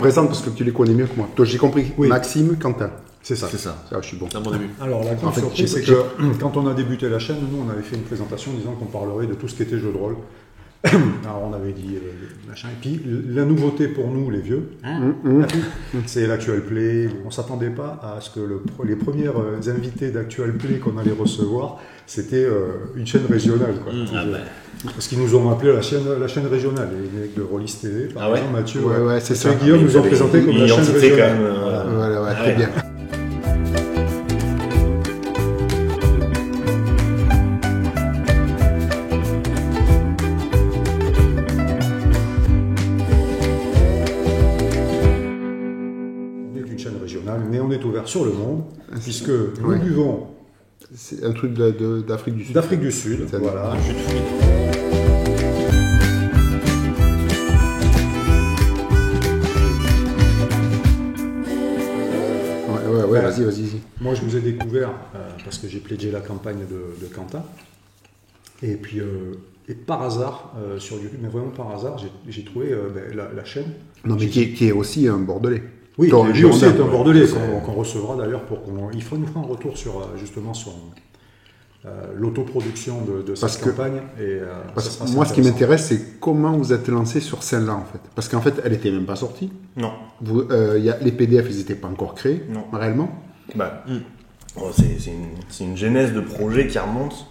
présente parce que tu les connais mieux que moi. Toi, j'ai compris. Oui. Maxime, Quentin. C'est ça. C'est ça. Ça, je suis bon. C'est un bon début. Alors la grande En fait, surprise, j'ai- c'est que quand on a débuté la chaîne, nous on avait fait une présentation disant qu'on parlerait de tout ce qui était jeu de rôle. Alors on avait dit machin. Et puis la nouveauté pour nous, les vieux, c'est l'Actual Play. On s'attendait pas à ce que les premières invités d'Actual Play qu'on allait recevoir, c'était une chaîne régionale. Quoi. Parce qu'ils nous ont appelé la chaîne régionale. Les mecs de Rollis TV, par Ah ouais exemple, Mathieu, Ouais, c'est ça. et Guillaume nous ont présenté comme la chaîne Identité, quand régionale. même. Voilà, ouais, très ouais. bien. On est une chaîne régionale, mais on est ouvert sur le monde, puisque nous Ouais. buvons C'est un truc d'Afrique du Sud. d'Afrique du Sud. Ça Voilà. Ouais, vas-y. Moi, je vous ai découvert parce que j'ai pledgé la campagne de Quentin. Et puis, et par hasard, sur YouTube, mais vraiment par hasard, j'ai trouvé la chaîne. Non, mais qui est aussi un Bordelais. Oui, Dans lui le aussi Girondin. est un Bordelais qu'on recevra d'ailleurs pour qu'on. Il nous fera un retour sur justement sur l'autoproduction de Parce cette que- campagne. Et, Parce ça que sera moi, ce qui intéressant. m'intéresse, c'est comment vous êtes lancé sur celle-là, en fait. Parce qu'en fait, elle était même pas sortie. Non. Les PDF, ils n'étaient pas encore créés, Non. réellement. Bah, c'est une genèse de projet qui remonte.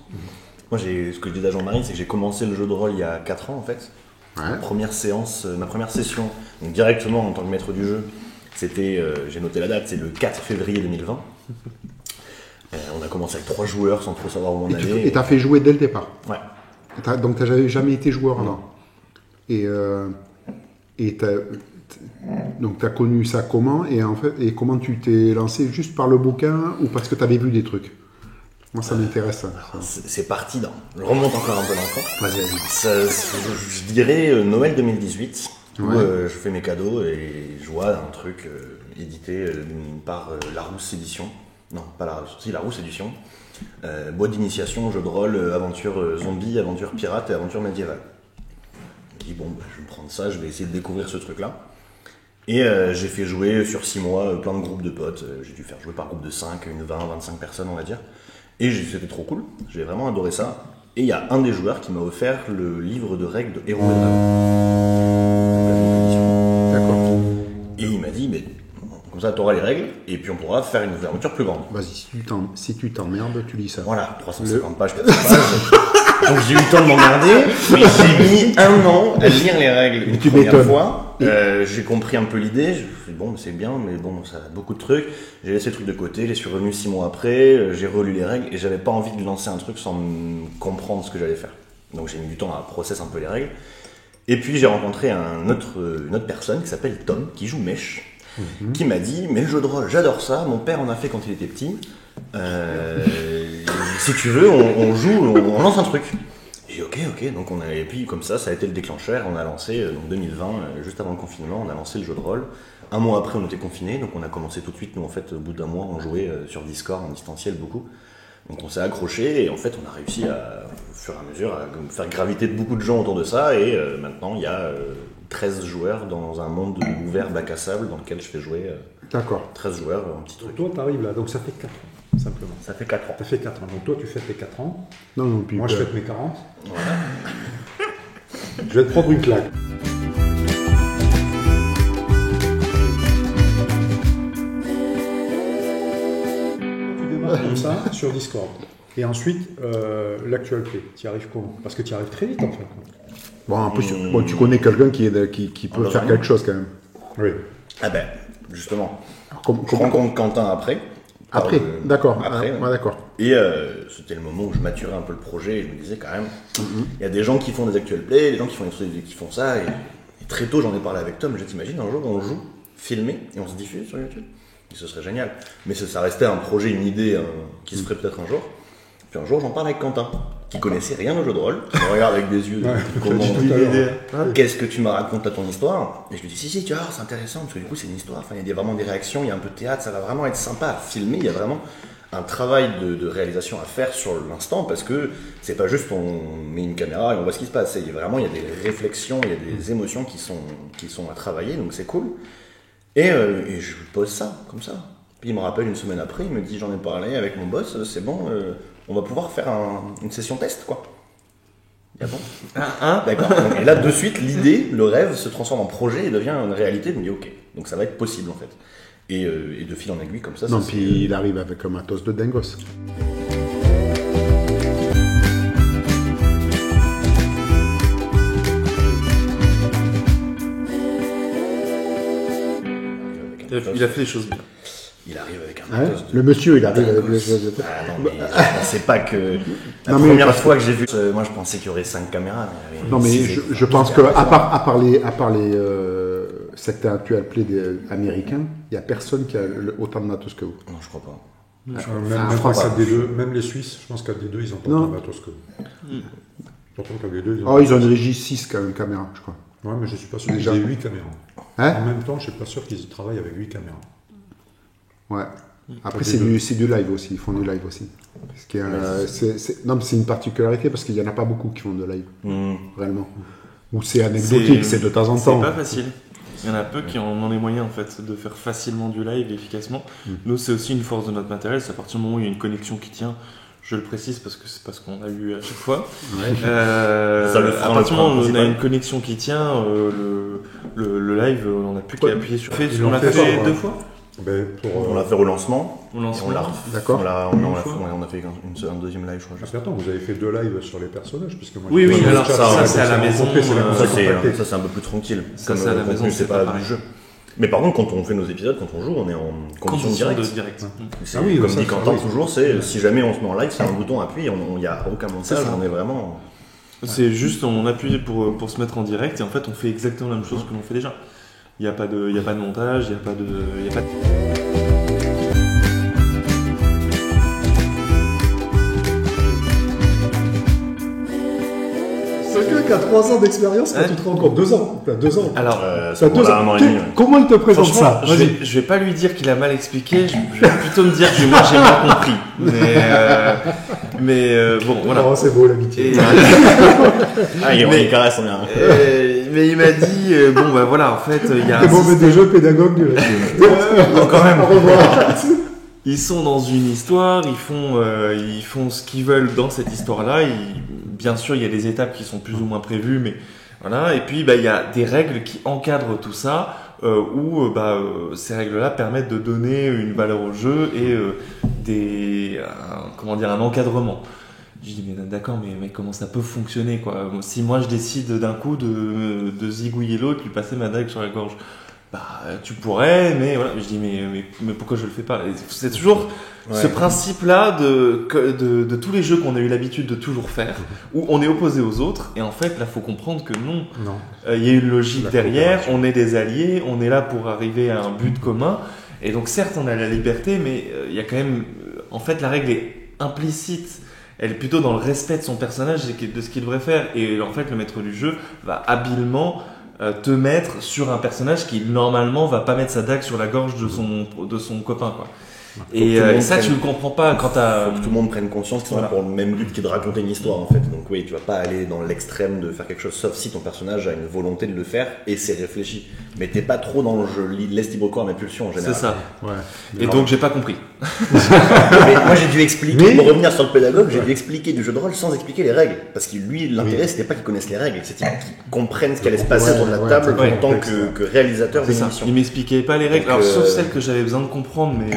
Moi, ce que je dis à Jean-Marie, c'est que j'ai commencé le jeu de rôle il y a 4 ans en fait. Ouais. Ma première séance, ma première session, donc directement en tant que maître du jeu, c'était, j'ai noté la date, c'est le 4 février 2020. On a commencé avec 3 joueurs sans trop savoir où on Et allait. tu as fait jouer dès le départ. Ouais. Donc, tu n'as jamais été joueur Non. avant. Et donc, tu as connu ça comment et comment tu t'es lancé juste par le bouquin ou parce que tu avais vu des trucs. Moi, ça m'intéresse. Ça. C'est parti dans. Je remonte encore un peu dans le temps. Vas-y. Je dirais Noël 2018, où Ouais. je fais mes cadeaux et je vois un truc édité par Larousse Édition. Non, pas Larousse, si Larousse Édition. Boîte d'initiation, jeu de rôle, aventure zombie, aventure pirate et aventure médiévale. Je dis bon, bah, je vais me prendre ça, je vais essayer de découvrir ce truc-là. Et j'ai fait jouer sur 6 mois plein de groupes de potes. J'ai dû faire jouer par groupe de 5, une 20, 25 personnes on va dire. Et c'était trop cool, j'ai vraiment adoré ça. Et il y a un des joueurs qui m'a offert le livre de règles de Héros et Dragons. D'accord. Et il m'a dit, mais comme ça tu auras les règles, et puis on pourra faire une aventure plus grande. Vas-y, si tu t'emmerdes, tu lis ça. Voilà, 350 pages, 400 pages. Donc j'ai eu le temps de m'emmerder, mais j'ai mis 1 an à lire les règles une Tu première m'étonnes. fois. J'ai compris un peu l'idée, je me suis dit, bon, c'est bien, mais bon, ça a beaucoup de trucs. J'ai laissé le truc de côté, j'y suis revenu 6 mois après, j'ai relu les règles, et j'avais pas envie de lancer un truc sans comprendre ce que j'allais faire. Donc j'ai mis du temps à processer un peu les règles. Et puis j'ai rencontré une autre personne qui s'appelle Tom, qui joue Mèche, qui m'a dit, mais le jeu de rôle, j'adore ça, mon père en a fait quand il était petit. Si tu veux, on joue, on lance un truc. J'ai dit ok, donc et puis comme ça a été le déclencheur, on a lancé, donc 2020, juste avant le confinement, on a lancé le jeu de rôle. 1 mois après, on était confinés, donc on a commencé tout de suite, nous en fait, au bout d'1 mois, on jouait sur Discord, en distanciel beaucoup. Donc on s'est accroché, et en fait, on a réussi au fur et à mesure, à faire graviter beaucoup de gens autour de ça, et maintenant, il y a 13 joueurs dans un monde ouvert, bac à sable, dans lequel je fais jouer D'accord. 13 joueurs, un petit truc. Toi, tu arrives là, donc ça fait 4 ans, simplement. Ça fait 4 ans. Ça fait 4 ans. Donc toi, tu fêtes tes 4 ans. Non, puis Moi, je fête mes 40. Je vais te prendre une claque. Tu démarres comme ça sur Discord. Et ensuite, l'Actual Play. Tu y arrives comment? Parce que tu y arrives très vite en fait. Bon, en plus, bon, tu connais quelqu'un qui peut dans faire un quelque chose quand même. Oui. Ah ben, justement, Alors, je rencontre Quentin après. Après, d'accord. Après, Ouais, d'accord. Et c'était le moment où je maturais un peu le projet et je me disais quand même, il y a des gens qui font des actual play, des gens qui font des trucs, qui font ça. Et très tôt, j'en ai parlé avec Tom. Je t'imagine un jour on joue, filmé et on se diffuse sur YouTube. Et ce serait génial. Mais ça restait un projet, une idée qui se ferait peut-être un jour. Puis un jour, j'en parle avec Quentin, qui connaissait rien au jeu de rôle. Il me regarde avec des yeux. Comment tout à l'heure. Qu'est-ce que tu me racontes à ton histoire? Et je lui dis si tu vois, c'est intéressant parce que du coup c'est une histoire. Enfin, il y a vraiment des réactions, il y a un peu de théâtre, ça va vraiment être sympa à filmer. Il y a vraiment un travail de réalisation à faire sur l'instant parce que c'est pas juste on met une caméra et on voit ce qui se passe. Il y a des réflexions, il y a des émotions qui sont à travailler, donc c'est cool. Et je lui pose ça, comme ça. Puis il me rappelle une semaine après, il me dit j'en ai parlé avec mon boss, c'est bon, on va pouvoir faire une session test, quoi. Ah bon? D'accord. Et là, de suite, l'idée, le rêve se transforme en projet et devient une réalité. Je me dis ok, donc ça va être possible en fait. Et de fil en aiguille comme ça. Non, puis il arrive avec un matos de dingos. Il a fait les choses bien. Il arrive avec un matos Le monsieur, il arrive avec les choses. Ah non, mais je pensais pas que... La première fois que j'ai vu... Moi, je pensais qu'il y aurait 5 caméras. Mais non, mais je pense que à part les secteurs actuels play américains, il n'y a personne qui a autant de matos que vous. Non, je crois pas. Même les Suisses, je pense qu'à D2, ils ont pas de matos que vous. Surtout qu'à D2, ils ont une régie 6 quand même, caméra, je crois. Ouais, mais je suis pas sûr qu'ils aient 8 caméras. En même temps, je suis pas sûr qu'ils travaillent avec 8 caméras. Ouais. Après, c'est du live aussi. Ils font du live aussi. Non, mais c'est une particularité parce qu'il n'y en a pas beaucoup qui font de live. Réellement. Ou c'est anecdotique, c'est de temps en temps. C'est pas facile. Il y en a peu qui en ont les moyens en fait de faire facilement du live efficacement. Nous, c'est aussi une force de notre matériel. C'est à partir du moment où il y a une connexion qui tient. Je le précise parce que c'est parce qu'on a eu à chaque fois. À partir du moment où on a une connexion qui tient, le live, on n'a plus qu'à appuyer sur. On l'a fait 2 fois. On l'a fait au lancement. D'accord. On a fait un deuxième live, je crois. Parce qu'attends, vous avez fait 2 lives sur les personnages, puisque moi. Oui, alors ça c'est à la maison. Ça c'est un peu plus tranquille. Ça c'est à la maison, c'est pas du jeu. Mais par contre, quand on fait nos épisodes, quand on joue, on est en condition directe. Comme dit Quentin, toujours, c'est si jamais on se met en live, c'est un bouton appui, il n'y a aucun montage, on est vraiment. C'est juste, on appuie pour se mettre en direct et en fait, on fait exactement la même chose que l'on fait déjà. Il n'y a pas de montage, il n'y a pas de. Quelqu'un qui a 3 ans d'expérience quand tu te rends compte. 2 ans. T'as 2 ans. Alors, un an et demi. Comment il te présente ça? Je vais pas lui dire qu'il a mal expliqué, je vais plutôt me dire que moi j'ai mal compris. Mais bon, voilà. Oh, c'est beau l'amitié. Il caresse bien. Mais il m'a dit, bon bah voilà, en fait, il y a. C'est bon, mais des jeux pédagogues du quand même. Au revoir. Ils sont dans une histoire, ils font ce qu'ils veulent dans cette histoire-là. Bien sûr, il y a des étapes qui sont plus ou moins prévues, mais voilà. Et puis, il y a des règles qui encadrent tout ça, où ces règles-là permettent de donner une valeur au jeu et un encadrement. Je dis mais d'accord, mais comment ça peut fonctionner quoi? Si moi je décide d'un coup de zigouiller l'autre, lui passer ma dague sur la gorge. Tu pourrais, mais voilà. Je dis mais pourquoi je le fais pas? C'est toujours ce principe-là de tous les jeux qu'on a eu l'habitude de toujours faire, où on est opposé aux autres, et en fait là faut comprendre que non. Il y a une logique derrière, on est des alliés, on est là pour arriver à un but commun, et donc certes on a la liberté, mais il y a quand même, en fait la règle est implicite. Elle est plutôt dans le respect de son personnage et de ce qu'il devrait faire, et en fait le maître du jeu va habilement te mettre sur un personnage qui normalement va pas mettre sa dague sur la gorge de son copain quoi. Et ça tu le comprends pas quand t'as. Faut que tout le monde prenne conscience qu'ils sont là pour le même but qui est de raconter une histoire en fait. Donc oui, tu vas pas aller dans l'extrême de faire quelque chose, sauf si ton personnage a une volonté de le faire et c'est réfléchi. Mais t'es pas trop dans le jeu, laisse libre cours à mes pulsions en général. C'est ça. Et donc j'ai pas compris. Mais moi j'ai dû expliquer, pour revenir sur le pédagogue, j'ai dû expliquer du jeu de rôle sans expliquer les règles. Parce que lui, l'intérêt c'était pas qu'il connaisse les règles, c'était qu'il comprenne ce qui allait se passer autour de la table en tant que réalisateur d'une émission. Il m'expliquait pas les règles, alors sauf celles que j'avais besoin de comprendre, mais.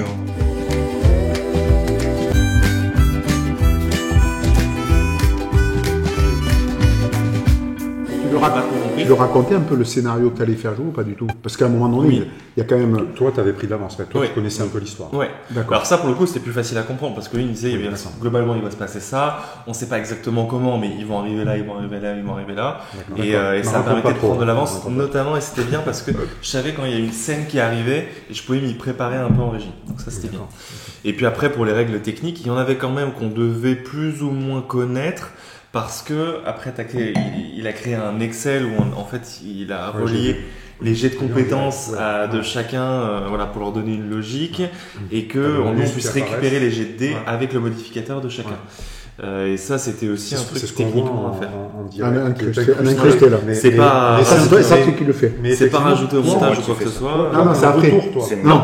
Tu le racontais un peu le scénario que tu allais faire jouer ou pas du tout? Parce qu'à un moment donné, il y a quand même. Toi, tu avais pris de l'avance. Toi, tu connaissais un peu l'histoire. Ouais. D'accord. Alors ça, pour le coup, c'était plus facile à comprendre parce que lui, il me disait, globalement, il va se passer ça. On sait pas exactement comment, mais ils vont arriver là, ils vont arriver là, ils vont arriver là. Et ça permettait de prendre de l'avance, notamment, et c'était bien parce que je savais quand il y a une scène qui arrivait et je pouvais m'y préparer un peu en régie. Donc ça, c'était bien. Et puis après, pour les règles techniques, il y en avait quand même qu'on devait plus ou moins connaître. Parce que après il a créé un Excel où en fait il a relié les jets de compétences de chacun, pour leur donner une logique et que on puisse récupérer les jets de dés avec le modificateur de chacun. Et ça, c'était aussi un truc techniquement à faire. En direct. Un incrusté là. C'est pas. C'est un truc qui le fait. Mais C'est pas rajouté au montage ou quoi que ce soit. Non, c'est après. Non.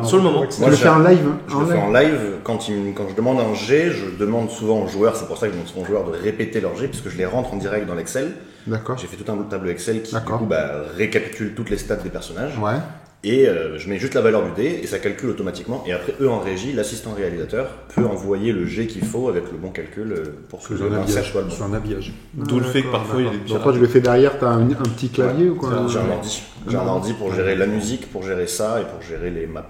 Sur le moment. Tu le fais en live. Je le fais en live. Quand je demande un jet, je demande souvent aux joueurs, c'est pour ça que je demande souvent aux joueurs de répéter leur jet, puisque je les rentre en direct dans l'Excel. D'accord. J'ai fait tout un tableau Excel qui, du coup, récapitule toutes les stats des personnages. Ouais. Et je mets juste la valeur du dé et ça calcule automatiquement. Et après, eux en régie, l'assistant réalisateur peut envoyer le jet qu'il faut avec le bon calcul pour que l'insert soit le bon. C'est un habillage. D'où le fait que parfois il est. Donc toi, tu le fais derrière, t'as un petit clavier ou quoi? J'ai un ordi. J'ai un ordi pour gérer la musique, pour gérer ça et pour gérer les maps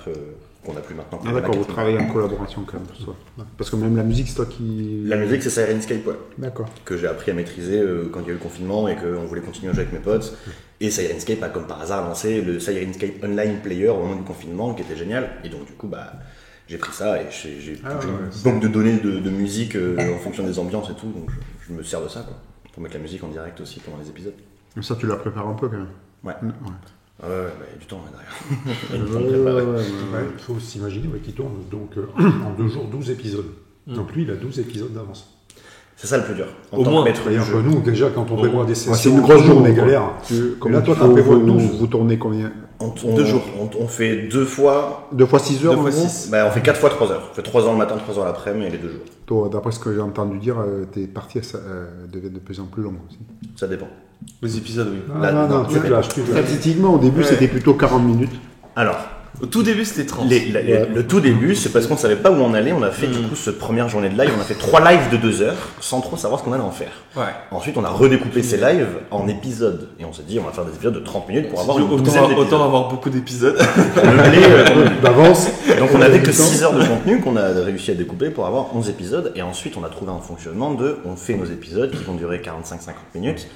qu'on n'a plus maintenant. Ah d'accord, vous travaillez en collaboration quand même. Parce que même la musique, c'est toi qui... La musique, c'est Syrinscape, ouais. D'accord. Que j'ai appris à maîtriser quand il y a eu le confinement et qu'on voulait continuer à jouer avec mes potes. Et Syrinscape a, comme par hasard, lancé le Syrinscape Online Player au moment du confinement, qui était génial. Et donc, du coup, j'ai pris ça et j'ai une banque de données de musique en fonction des ambiances et tout. Donc, je me sers de ça, quoi. Pour mettre la musique en direct aussi pendant les épisodes. Mais ça, tu la prépares un peu quand même. Ouais. Ah ouais, il y a du temps derrière. Il faut s'imaginer qu'il tourne donc en 2 jours 12 épisodes. Donc lui, il a 12 épisodes d'avance. C'est ça le plus dur. Au moins. Que nous, déjà, quand on prévoit des sessions, c'est une grosse journée, galère. Là, toi, t'as prévu 12. Vous tournez combien? 2 jours. On fait 2 fois. 2 fois 6 heures. 2 fois 6. On fait 4 fois 3 heures. On fait 3 heures le matin, 3 heures l'après-midi et les 2 jours. Toi, d'après ce que j'ai entendu dire, tes parties deviennent de plus en plus longues aussi. Ça dépend. Les épisodes, oui. Non, tu te lâches. Statistiquement, au début, c'était plutôt 40 minutes. Alors, au tout début, c'était 30. Le tout début, c'est parce qu'on savait pas où on allait. On a fait du coup cette première journée de live. On a fait 3 lives de 2 heures sans trop savoir ce qu'on allait en faire. Ouais. Ensuite, on a redécoupé ces lives en épisodes. Et on s'est dit, on va faire des épisodes de 30 minutes pour avoir une douzaine d'épisodes. Autant avoir beaucoup d'épisodes. D'avance. Donc on avait que 6 heures de contenu qu'on a réussi à découper pour avoir 11 épisodes. Et ensuite, on a trouvé un fonctionnement de on fait nos épisodes qui vont durer 45-50 minutes.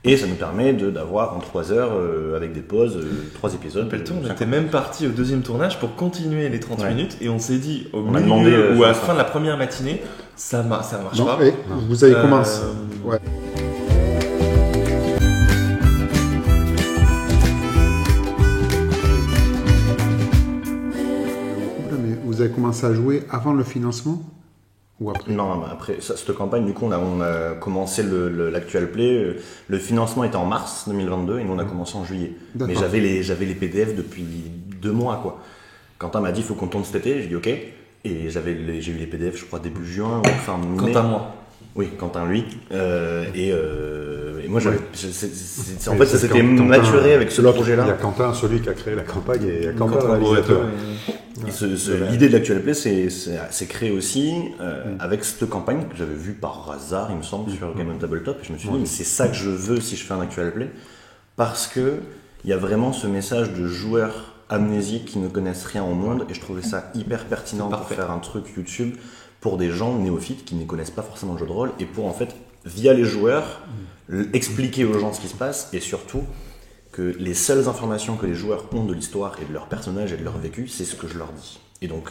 Et ça nous permet d'avoir en 3 heures, avec des pauses, 3 épisodes. On était même parti au deuxième tournage pour continuer les 30 minutes et on s'est dit au a milieu demandé, ou à la fin de la première matinée, ça marche pas. Vous avez commencé. Ouais. Mais vous avez commencé à jouer avant le financement? Ou après? Non, après cette campagne, du coup, on a commencé l'actual play. Le financement était en mars 2022 et nous on a commencé en juillet. Mais j'avais les PDF depuis 2 mois, quoi. Quentin m'a dit, il faut qu'on tourne cet été. J'ai dit ok. Et j'ai eu les PDF, je crois, début juin ou fin mai. Quentin, moi. Oui, Quentin, lui. Et moi, j'avais. En fait, ça s'était maturé avec ce projet-là. Il y a Quentin, celui qui a créé la campagne, et il y a Quentin, le réalisateur. L'idée de l'actuel play c'est créé aussi avec cette campagne que j'avais vue par hasard, il me semble, sur Game on Tabletop. Et je me suis dit, mais c'est ça que je veux si je fais un actual play. Parce que il y a vraiment ce message de joueurs amnésiques qui ne connaissent rien au monde. Et je trouvais ça hyper pertinent pour faire un truc YouTube pour des gens néophytes qui ne connaissent pas forcément le jeu de rôle. Et pour en fait, via les joueurs, expliquer aux gens ce qui se passe. Et surtout, que les seules informations que les joueurs ont de l'histoire et de leur personnage et de leur vécu, c'est ce que je leur dis. Et donc,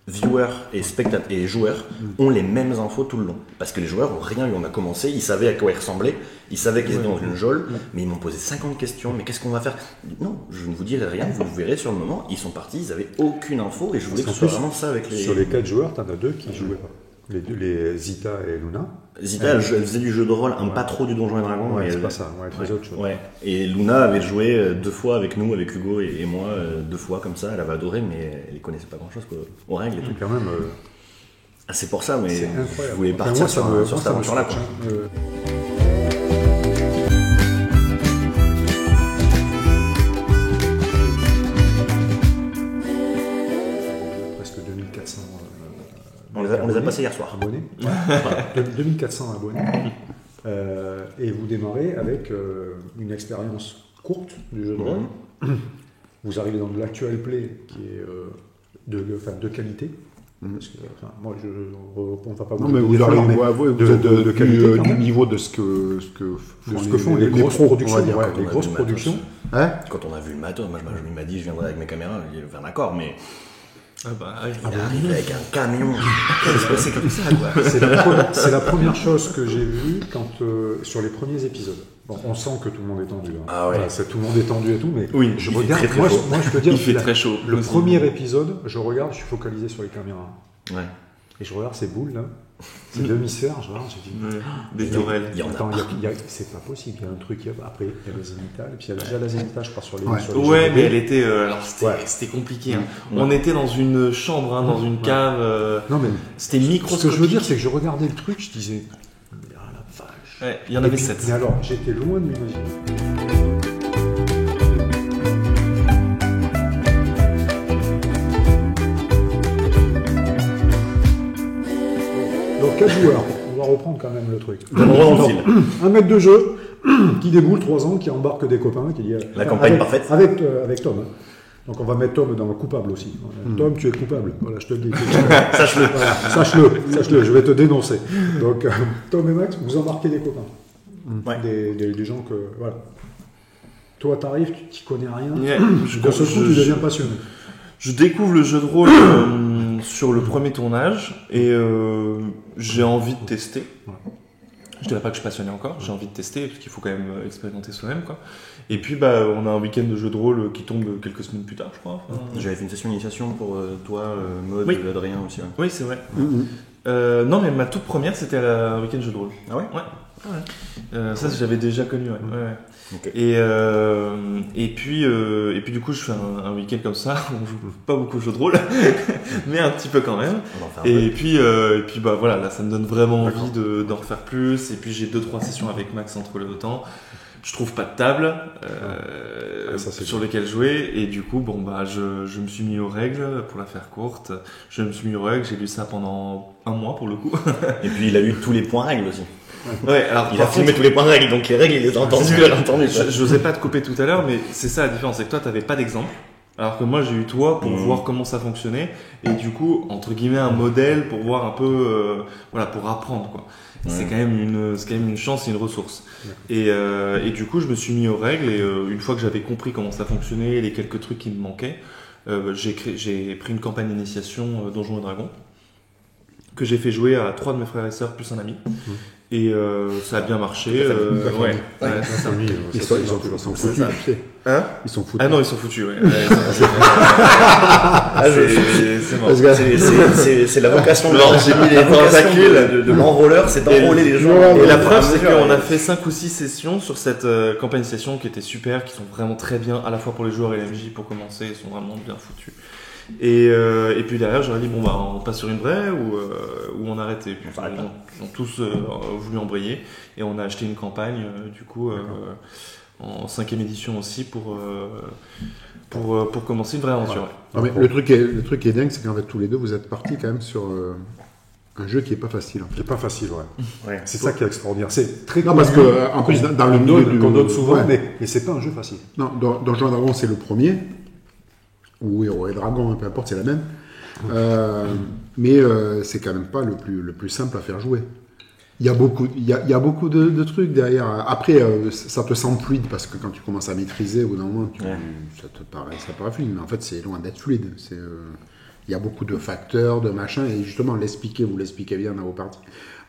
viewers et spectateurs et joueurs ont les mêmes infos tout le long. Parce que les joueurs ont rien eu. On a commencé, ils savaient à quoi ils ressemblaient, ils savaient qu'ils étaient dans une geôle, mais ils m'ont posé 50 questions. Mais qu'est-ce qu'on va faire? Non, je ne vous dirai rien, vous le verrez sur le moment. Ils sont partis, ils avaient aucune info et je voulais que ce soit vraiment ça avec les... Sur les 4 joueurs, t'en as 2 qui jouaient pas. Les Zita et Luna. Zita, elle faisait du jeu de rôle, pas trop du Donjon et Dragon. Ouais, c'est pas ça, elle faisait autre chose. Ouais. Et Luna avait joué 2 fois avec nous, avec Hugo et moi, 2 fois comme ça, elle avait adoré, mais elle ne connaissait pas grand chose aux règles et tout. Quand même. C'est pour ça, mais je voulais enfin, partir moi, sur cette aventure-là. Presque 2400. On les a passés hier soir. Abonnés. 2400 abonnés. Et vous démarrez avec une expérience courte du jeu de rôle. Vous arrivez dans de l'actual play qui est de qualité. Parce que, moi, on ne va pas vous mais vous arrivez de qualité du niveau de ce que font les grosses productions. Les grosses productions. Quand on a vu le matos, moi, il m'a dit je viendrai avec mes caméras, il va d'accord, mais... il est arrivé avec un camion. Qu'est-ce que c'est comme ça, quoi? C'est la première chose que j'ai vue sur les premiers épisodes. Bon, on sent que tout le monde est tendu. Hein. Ah ouais. Tout le monde est tendu et tout, mais oui, je regarde. Moi, je peux dire, il fait très chaud. Le premier épisode, je regarde, je suis focalisé sur les caméras. Ouais. Et je regarde ces boules là, ces demi-sphères, je regarde, j'ai dit. Des tourelles. Attends, c'est pas possible, il y a un truc, après il y a la zénithale, et puis il y a déjà la zénithale, je crois, sur les. Sur les Ouais, GBD. mais elle était. Alors c'était compliqué. Hein. On était dans une chambre, hein, dans une cave. Non, mais c'était microscopique. Ce que je veux dire, c'est que je regardais le truc, je disais. Ah la vache. Ouais, il y en avait 7. Mais alors, j'étais loin de m'imaginer. Donc 4 joueurs, on va reprendre quand même le truc. Un maître de jeu qui déboule 3 ans, qui embarque des copains, qui dit la campagne parfaite. Avec Tom. Hein. Donc on va mettre Tom dans le coupable aussi. Tom, tu es coupable. Voilà, je te le dis. Sache-le. Voilà, sache-le, je vais te dénoncer. Donc Tom et Max, vous embarquez des copains. Ouais. Des gens que. Voilà. Toi, t'arrives, tu connais rien. Yeah. Dans ce coup, tu deviens passionné. Je découvre le jeu de rôle sur le premier tournage et j'ai envie de tester. Je dirais pas que je suis passionné encore, j'ai envie de tester parce qu'il faut quand même expérimenter soi-même, quoi. Et puis on a un week-end de jeu de rôle qui tombe quelques semaines plus tard, je crois. Enfin, J'avais fait une session d'initiation pour toi, Maud, Oui. Adrien aussi. Ouais. Oui, c'est vrai. Non, mais ma toute première, c'était un week-end jeu de rôle. Ah ouais. Ça, j'avais déjà connu, ouais. Okay. Et puis du coup, je fais un week-end comme ça, on joue pas beaucoup au jeu de rôle, mais un petit peu quand même. On va en faire un Et puis voilà, là, ça me donne vraiment envie d'en refaire plus. Et puis j'ai 2-3 sessions avec Max entre le temps. Je trouve pas de table sur lesquelles jouer, et du coup, je me suis mis aux règles pour la faire courte. Je me suis mis aux règles, j'ai lu ça pendant un mois pour le coup. Et puis il a eu tous les points règles aussi. Ouais, alors Il a filmé tous les points règles, donc les règles il les a entendues. Je n'osais pas te couper tout à l'heure, mais c'est ça la différence, c'est que toi t'avais pas d'exemple, alors que moi j'ai eu toi pour voir comment ça fonctionnait, et du coup entre guillemets un modèle pour voir un peu, pour apprendre, quoi. C'est quand même une chance et une ressource. Et du coup je me suis mis aux règles, et une fois que j'avais compris comment ça fonctionnait, les quelques trucs qui me manquaient, j'ai pris une campagne d'initiation Donjons et Dragons que j'ai fait jouer à 3 de mes frères et sœurs plus un ami. Et ça a bien marché. Ils sont foutus. Hein? Ils sont foutus. Ah non, ils sont foutus, ouais. C'est mort. C'est la vocation de l'enrôleur, c'est d'enrôler les gens. Et la preuve, c'est qu'on a fait 5 ou 6 sessions sur cette campagne session qui était super, qui sont vraiment très bien, à la fois pour les joueurs et la MJ pour commencer, ils sont vraiment bien foutus. Et puis derrière, j'aurais dit on passe sur une vraie ou on arrête. Et puis ils ont tous voulu embrayer, et on a acheté une campagne du coup en 5e édition aussi pour commencer une vraie aventure. Non, mais le truc qui est dingue, c'est qu'en fait tous les deux vous êtes partis quand même sur un jeu qui est pas facile. En fait. Qui est pas facile, ouais. C'est ça qui est extraordinaire. C'est très non, parce que en plus dans le milieu qu'on donne souvent, mais c'est pas un jeu facile. Non, dans Donjons et Dragons c'est le premier. Ou Héros et Dragons, peu importe, c'est la même. Mais c'est quand même pas le plus simple à faire jouer. Il y a beaucoup de trucs derrière. Après, ça te semble fluide parce que quand tu commences à maîtriser, au bout d'un moment, ça paraît fluide. Mais en fait, c'est loin d'être fluide. Il y a beaucoup de facteurs, de machins, et justement, vous l'expliquez bien dans vos parties.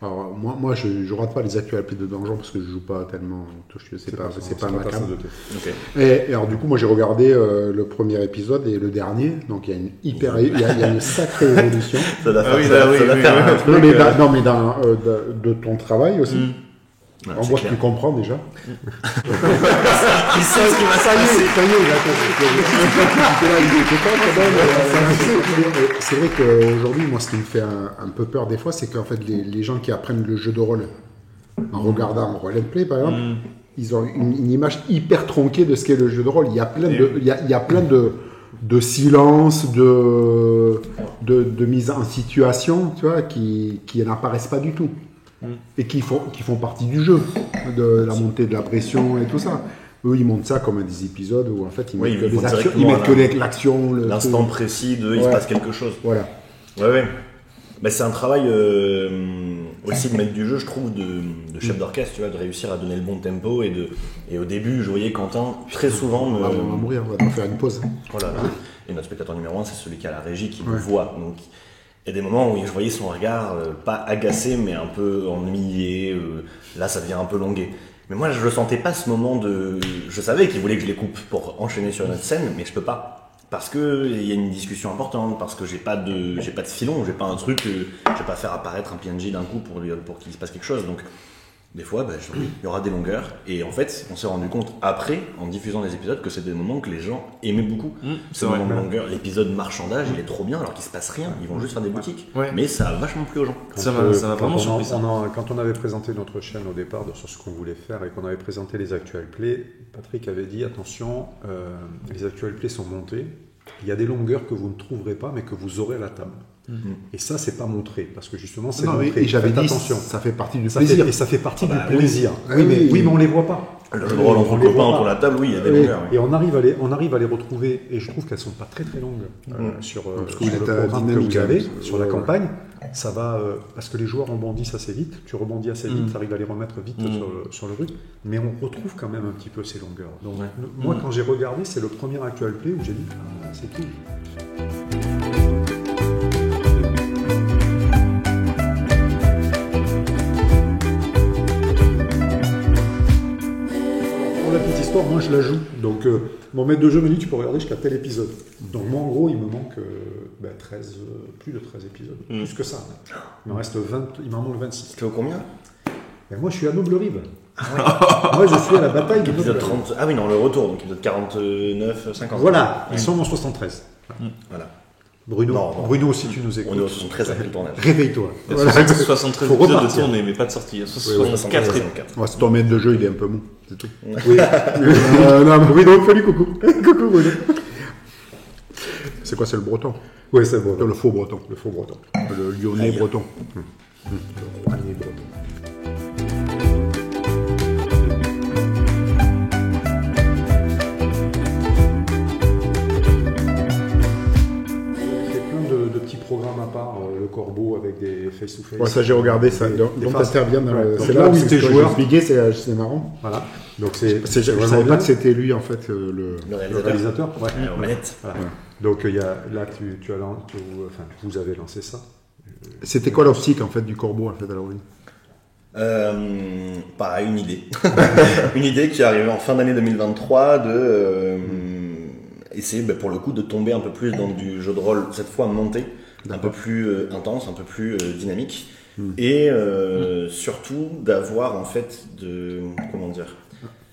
Alors, moi je rate pas les actualités de Donjons parce que je joue pas tellement. C'est pas ma cam. Okay. Et alors, du coup, moi j'ai regardé le premier épisode et le dernier, donc il y a une sacrée évolution. Ça doit faire un truc. Non, mais de ton travail aussi. Ouais, on voit que tu comprends déjà. Qui sait ce qui va se passer. C'est vrai qu'aujourd'hui, moi, ce qui me fait un peu peur des fois, c'est qu'en fait, les gens qui apprennent le jeu de rôle en regardant Roll and Play, par exemple, ils ont une image hyper tronquée de ce qu'est le jeu de rôle. Il y a plein de silences, de mise en situation, tu vois, qui n'apparaissent pas du tout. Et qui font partie du jeu, de la montée de la pression et tout ça. Eux, ils montent ça comme des épisodes où en fait ils mettent que l'action, l'instant précis il se passe quelque chose. Voilà. Ouais. Bah, c'est un travail aussi de maître du jeu, je trouve, de chef d'orchestre, tu vois, de réussir à donner le bon tempo et au début, je voyais Quentin très souvent on va mourir, on va faire une pause. Voilà. Et notre spectateur numéro 1, c'est celui qui a la régie, qui nous voit. Donc il y a des moments où je voyais son regard, pas agacé, mais un peu ennuyé. Là, ça devient un peu longué. Mais moi, je ne sentais pas ce moment de... Je savais qu'il voulait que je les coupe pour enchaîner sur une autre scène, mais je peux pas. parce que il y a une discussion importante, parce que j'ai pas de filon, j'ai pas un truc, je vais pas faire apparaître un PNJ d'un coup pour qu'il se passe quelque chose. Donc des fois, il y aura des longueurs. Et en fait, on s'est rendu compte après, en diffusant les épisodes, que c'était des moments que les gens aimaient beaucoup. C'est Ce vrai. moment de longueur, l'épisode marchandage, il est trop bien, alors qu'il se passe rien. Ils vont juste faire des boutiques. Ouais. Mais ça a vachement plu aux gens. Ça m'a vraiment surpris, ça. Quand on avait présenté notre chaîne au départ sur ce qu'on voulait faire et qu'on avait présenté les actual plays, Patrick avait dit attention, les actual plays sont montés. Il y a des longueurs que vous ne trouverez pas, mais que vous aurez à la table. Et ça, c'est pas montré, parce que justement, c'est Non, montré. et j'avais Faites dit, attention. ça fait partie du Ça plaisir. et ça fait partie Ah bah, du plaisir. oui. Oui, mais on les voit pas. Le jeu de rôle entre On les copains, voit autour de pas. la table, oui, il y a des Oui. longueurs. oui. Et on arrive à les retrouver, et je trouve qu'elles sont pas très très longues sur, parce que sur vous le êtes programme que dynamique, vous avez, hein, sur la campagne. Ça va, parce que les joueurs rebondissent assez vite, tu rebondis assez vite, tu arrives à les remettre vite sur le truc, mais on retrouve quand même un petit peu ces longueurs. Donc, moi, quand j'ai regardé, c'est le premier actual play où j'ai dit, ah, c'est cool. Pour la petite histoire, moi je la joue. Donc mon maître de jeu me dit tu peux regarder jusqu'à tel épisode. Donc moi en gros il me manque 13, plus de 13 épisodes. Plus que ça. Il m'en reste 20, il m'en manque 26. Tu es au combien? Et moi je suis à Noble Rive. Moi je suis à la bataille de Noble Épisode Rive. 30. Ah oui, non, le retour, donc épisode 49, 50. Voilà, ils sont en 73. Voilà. Bruno, Non, non. Bruno, si tu nous On est au écoutes, 73 après le tournage. réveille-toi. Il y a Voilà. 73 Faut épisodes de repartir. tournée, mais pas de sortie. Il y a 64 64 épisodes. Ouais, c'est ton maître de jeu, il est un peu mou, c'est tout. Oui. Non, mais Bruno, salut, coucou. Coucou Bruno. c'est quoi, c'est le breton? Oui, c'est bon. Le faux breton. Le faux breton. Le lyonnais Aïe. breton. Le roi né breton. J'ai fait plein de petits programmes à part, le corbeau avec des face-to-face. Ouais, ça j'ai regardé ça. Des Donc phases. t'interviens dans le. Ouais. C'est Donc là où c'est il était ce que joueur. j'expliquais, c'est marrant. Voilà. Donc c'est Je vraiment savais bien. pas que c'était lui en fait le. Le Le réalisateur. réalisateur. Ouais. Aux manettes. Voilà. Donc il y a, là vous avez lancé ça. C'était quoi l'optique en fait du corbeau en fait à l'origine? Pareil, une idée. Une idée qui est arrivée en fin d'année 2023 de essayer pour le coup de tomber un peu plus dans du jeu de rôle, cette fois monté, un peu plus intense, un peu plus dynamique. Et surtout d'avoir en fait comment dire,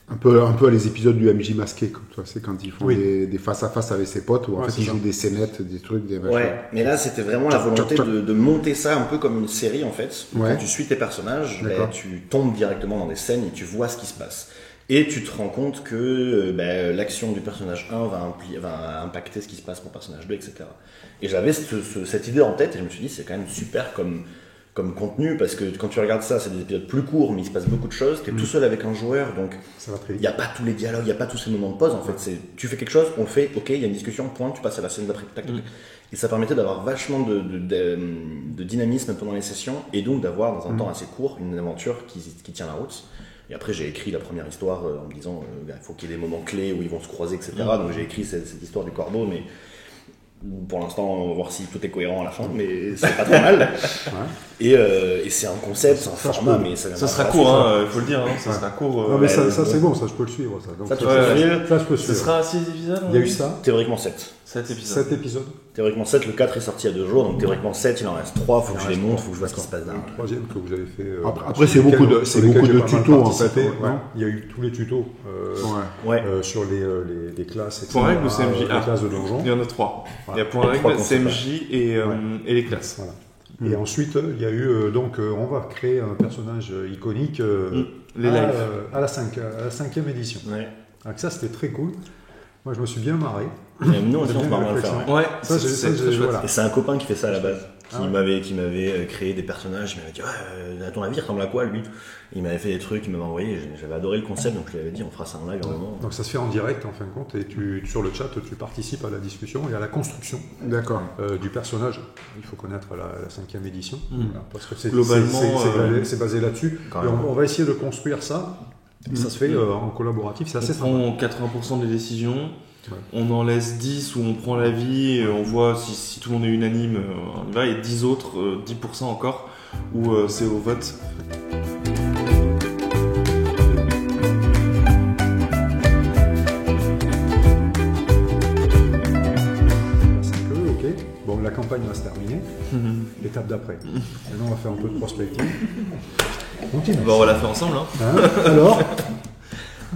Un peu les épisodes du MJ masqué, comme toi, c'est quand ils font Oui. des face à face avec ses potes, où en Ouais, fait c'est ils ça. jouent des scénettes, des trucs, des machins. ouais, mais là c'était vraiment la volonté de monter ça un peu comme une série en fait. Ouais. Quand tu suis tes personnages, D'accord. tu tombes directement dans des scènes et tu vois ce qui se passe. Et tu te rends compte que l'action du personnage 1 va impacter ce qui se passe pour le personnage 2, etc. Et j'avais cette idée en tête et je me suis dit c'est quand même super comme contenu parce que quand tu regardes ça, c'est des épisodes plus courts mais il se passe beaucoup de choses. Tu es tout seul avec un joueur donc Ça va très il vite. n'y a pas tous les dialogues, il n'y a pas tous ces moments de pause en fait. Tu fais quelque chose, on le fait, ok, il y a une discussion, point, tu passes à la scène d'après. Tac, tac, tac. Et ça permettait d'avoir vachement de dynamisme pendant les sessions et donc d'avoir dans un temps assez court une aventure qui tient la route. Et après j'ai écrit la première histoire en me disant il faut qu'il y ait des moments clés où ils vont se croiser, etc. Donc j'ai écrit cette histoire du corbeau, mais pour l'instant on va voir si tout est cohérent à la fin, mais c'est pas trop mal. Et c'est un concept, c'est un format, mais Ça sera court, il faut le dire, ça sera court. Non mais ça c'est bon, ça je peux le suivre. Ça, donc, Ça, tu ça, peux ça, le suivre. ça, je peux Ce suivre. sera 6 épisodes. Il y a eu ça, Théoriquement 7. 7 épisodes. 7 épisodes. Théoriquement 7, le 4 est sorti il y a 2 jours, donc théoriquement 7, il en reste 3, faut que je les monte, faut que je vois ce qui se passe Le là. troisième que vous avez fait. Après, sur c'est beaucoup lesquels- de- sur c'est lesquels beaucoup j'ai de pas mal tutos, en participé, fait, ouais. ouais. Il y a eu tous les tutos Ouais. sur les classes, etc. Point règle ou CMJ? Les classes de donjon. Il y en a 3. Il y a point Trois règle, qu'on sait CMJ et les classes. Voilà. Et ensuite, il y a eu on va créer un personnage iconique Les lives. à la 5e édition. Ouais. Donc ça, c'était très cool. Moi, je me suis bien marré. Et nous aussi, on se marre bien à le faire. Ouais. Ouais, Ça, j'ai- c'est ça, très j'ai- chouette. voilà. Et c'est un copain qui fait ça à la base, Ah ouais. qui m'avait créé des personnages, il m'avait dit à ton avis il ressemble à quoi lui? Il m'avait fait des trucs, il m'avait envoyé, j'avais adoré le concept donc je lui avais dit on fera ça en live à un moment. Donc ça se fait en direct en fin de compte et sur le chat tu participes à la discussion et à la construction D'accord. du personnage. Il faut connaître la 5e édition voilà, parce que c'est Globalement, c'est basé là-dessus. Quand Et même. on va essayer de construire ça. Ça se fait en collaboratif, c'est On assez sympa. prend 80% des décisions, Ouais. on en laisse 10 où on prend l'avis, on voit si tout le monde est unanime, on y va, et 10 autres, 10% encore, où c'est au vote. va se terminer. L'étape d'après. Maintenant, on va faire un peu de prospecting. Continue. Bon, on l'a fait ensemble. Hein. Alors,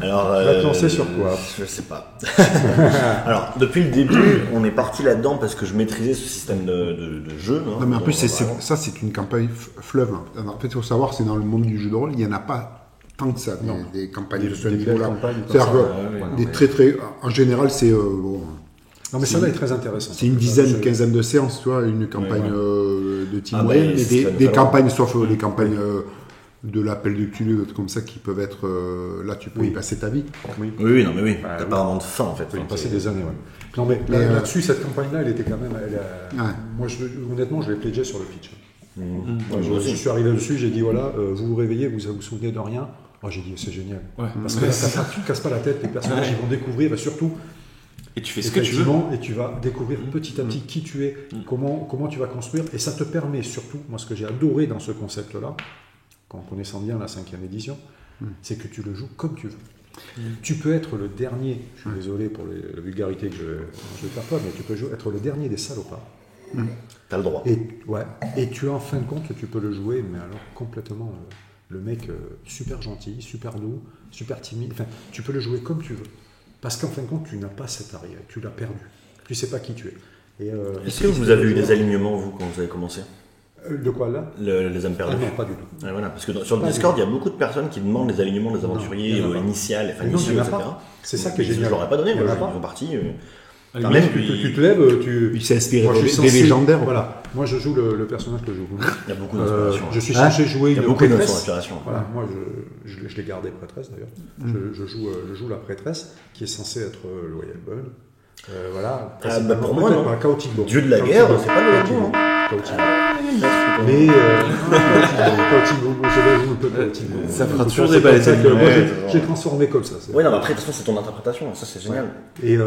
Alors, on va te lancer sur quoi? Je sais pas. Alors, depuis le début, on est parti là-dedans parce que je maîtrisais ce système de jeu. Hein. Non, mais en plus, vraiment. ça, c'est une campagne fleuve. Hein. En fait, il faut savoir, c'est dans le monde du jeu de rôle, il n'y en a pas tant que ça, des campagnes de ce niveau-là. C'est-à-dire que en général, c'est... bon, non, mais celle-là est très intéressante. c'est une dizaine, une quinzaine de séances, tu vois, une campagne de team Ah, moyenne, bah, mais des campagnes, sauf les campagnes de l'appel de Cthulhu, des trucs comme ça, qui peuvent être... là, tu peux y passer ta vie. Oui. Oui, non, mais oui. Bah, T'as oui. pas vraiment de fin, en fait. Il Enfin, passé c'est- des années, ouais. Non, mais Mais, là-dessus, cette campagne-là, elle était quand même... Ouais. Moi, honnêtement, je l'ai pledgé sur le pitch. Moi Je aussi. suis arrivé dessus, j'ai dit, voilà, vous vous réveillez, vous vous souvenez de rien. Oh, j'ai dit, c'est génial. Ouais. Parce que là, tu ne casses pas la tête, les personnages, ils vont découvrir, et surtout, Et tu fais ce que tu veux. effectivement, et tu vas découvrir petit à petit qui tu es, comment tu vas construire, et ça te permet surtout, moi ce que j'ai adoré dans ce concept-là, en connaissant bien la 5e édition, c'est que tu le joues comme tu veux. Tu peux être le dernier, je suis désolé pour la vulgarité que je vais faire toi, mais tu peux être le dernier des salopards. T'as le droit. Et tu en fin de compte, tu peux le jouer, mais alors complètement, le mec super gentil, super doux, super timide, enfin, tu peux le jouer comme tu veux. Parce qu'en fin de compte, tu n'as pas cet arrière, tu l'as perdu. Tu ne sais pas qui tu es. Et, Est-ce que vous avez eu des alignements, vous, quand vous avez commencé? de quoi là? Les âmes perdues? Non, pas du tout. Ouais, voilà. Parce que sur le Pas Discord, du il y a beaucoup de personnes qui demandent les alignements des aventuriers il y en a pas. initiales, enfin Non, initiaux, il y en a etc. pas. C'est ça qui est Je génial. leur ai pas donné, Il y en moi, a ils pas. sont partis. Ah, même Tu te lèves, Il s'est inspiré Moi, je suis des censé- légendaires. Voilà. Moi, je joue le personnage que je joue. il y a beaucoup d'inspiration. Je suis Hein censé jouer Il y a une beaucoup prêtresse. d'inspiration. Voilà, moi je l'ai gardé prêtresse d'ailleurs. Je joue la prêtresse qui est censée être loyal bonne. Voilà. Ah, bah, pour moi, non. Chaotique bon. Dieu de la Chaotique guerre, bon. c'est pas loyal Chaotique bon, bon. Chaotique bon. Mais Mais chaotique bon, je vais jouer un peu chaotique bon. Ça fera C'est toujours comme débat, les ça que moi, animés. j'ai transformé comme ça. c'est- oui, non, mais après, de toute façon, c'est ton interprétation, ça c'est génial. Et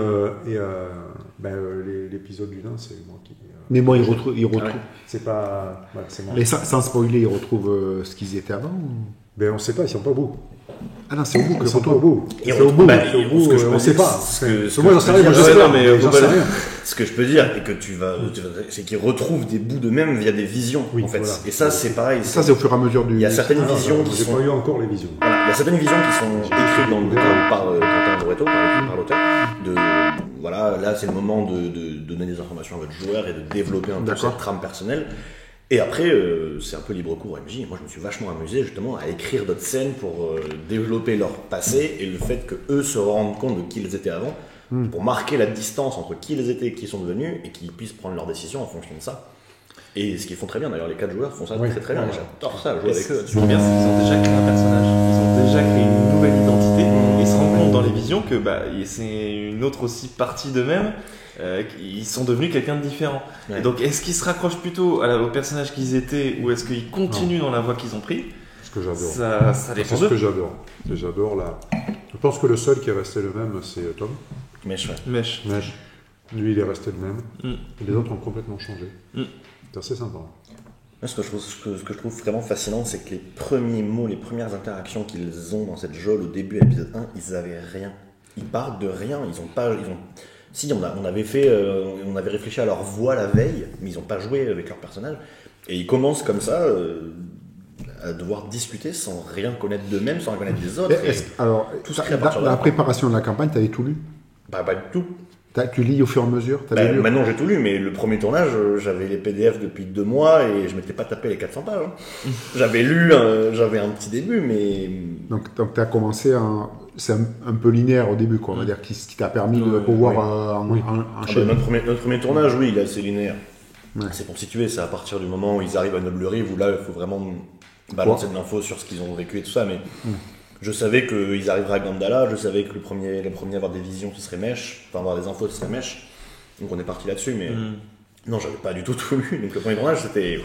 l'épisode du nain, c'est moi qui. Mais moi, ils retrouvent. C'est pas. Voilà, c'est moi. Mais sans spoiler, ils retrouvent ce qu'ils étaient avant ou... Ben on sait pas, ils sont pas beaux. Ah non, c'est au bout que Ils sont pas retourne. beaux. Et C'est au bout. bah, C'est au ce bout. que je peux On sait dire, pas. ce que- ce Moi, que j'en je sais peux rien. Moi, dire, je sais ouais, pas. non, mais J'en faut sais pas- rien. Ce que je peux dire, et que c'est qu'ils retrouvent des bouts d'eux-mêmes via des visions, Oui, en fait. voilà. Et ça, c'est pareil. Ça, c'est au fur et à mesure du. Il y a certaines visions qui J'ai sont pas eu encore les visions. Voilà, il y a certaines visions qui sont écrites dans le bouquin par Quentin Loreto, par l'auteur. Voilà, là c'est le moment de donner des informations à votre joueur et de développer un peu D'accord. cette trame personnelle. Et après, c'est un peu libre cours MJ. Et moi, je me suis vachement amusé justement à écrire d'autres scènes pour développer leur passé et le fait que eux se rendent compte de qui ils étaient avant, pour marquer la distance entre qui ils étaient et qui ils sont devenus et qu'ils puissent prendre leurs décisions en fonction de ça. Et ce qu'ils font très bien, d'ailleurs, les 4 joueurs font ça Oui. très très bien. Ouais. J'adore ça, jouer Et avec ce eux. qui est bien, c'est qu'ils ont déjà créé un personnage. Ils ont déjà créé une nouvelle identité. Et ils se rendent compte dans les visions que c'est une autre aussi partie d'eux-mêmes. Ils sont devenus quelqu'un de différent. Ouais. Et donc, est-ce qu'ils se raccrochent plutôt au personnage qu'ils étaient ou est-ce qu'ils continuent dans la voie qu'ils ont pris? Ce que j'adore. Ça dépend C'est ce d'eux. que j'adore. J'adore là. Je pense que le seul qui est resté le même, c'est Tom. Mais je fais. Mèche. Neige. Lui, il est resté le même. Mm. Et les autres ont complètement changé. Mm. C'est assez sympa. Moi, ce que je trouve vraiment fascinant, c'est que les premiers mots, les premières interactions qu'ils ont dans cette geôle au début, épisode 1, ils avaient rien. Ils partent de rien. Si, on avait réfléchi à leur voix la veille, mais ils n'ont pas joué avec leur personnage. Et ils commencent comme ça à devoir discuter sans rien connaître d'eux-mêmes, sans rien connaître des autres. Et Alors, tout se crée à partir de la là. préparation de la campagne, tu avais tout lu? pas du tout. Tu lis au fur et à mesure? T'avais lu Maintenant j'ai tout lu, mais le premier tournage, j'avais les PDF depuis 2 mois et je m'étais pas tapé les 400 pages. Hein. J'avais lu, j'avais un petit début, mais. Donc tu as commencé c'est un peu linéaire au début, quoi, on va dire, ce qui t'a permis de pouvoir enchaîner. Notre premier tournage, oui, il est assez linéaire. Ouais. C'est pour situer, c'est à partir du moment où ils arrivent à Noble Rive où là il faut vraiment balancer de l'info sur ce qu'ils ont vécu et tout ça, mais je savais qu'ils arriveraient à Gandala, je savais que le premier à avoir des visions ce serait Mèche, enfin avoir des infos ce serait Mèche, donc on est parti là-dessus, mais non, j'avais pas du tout lu, donc le premier tournage c'était.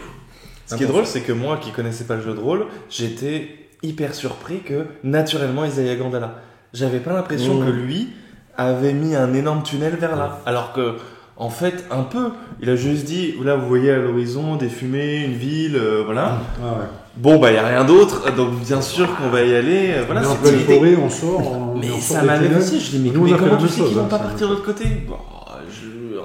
Ce qui est drôle, c'est que moi qui connaissais pas le jeu de rôle, j'étais hyper surpris que naturellement ils aillent à Gandala. J'avais pas l'impression que lui avait mis un énorme tunnel vers là, alors que en fait un peu, il a juste dit là vous voyez à l'horizon des fumées, une ville, voilà. Ah ouais. Bon bah y a rien d'autre, donc bien sûr qu'on va y aller. Voilà, On est en c'était pleine l'idée. forêt, on sort. Mais on ça sort des m'avait tunnels. aussi, je dis mais Nous, on a fait comment la tu même sais qu'ils chose, vont hein, pas ça. partir de l'autre côté? Bon,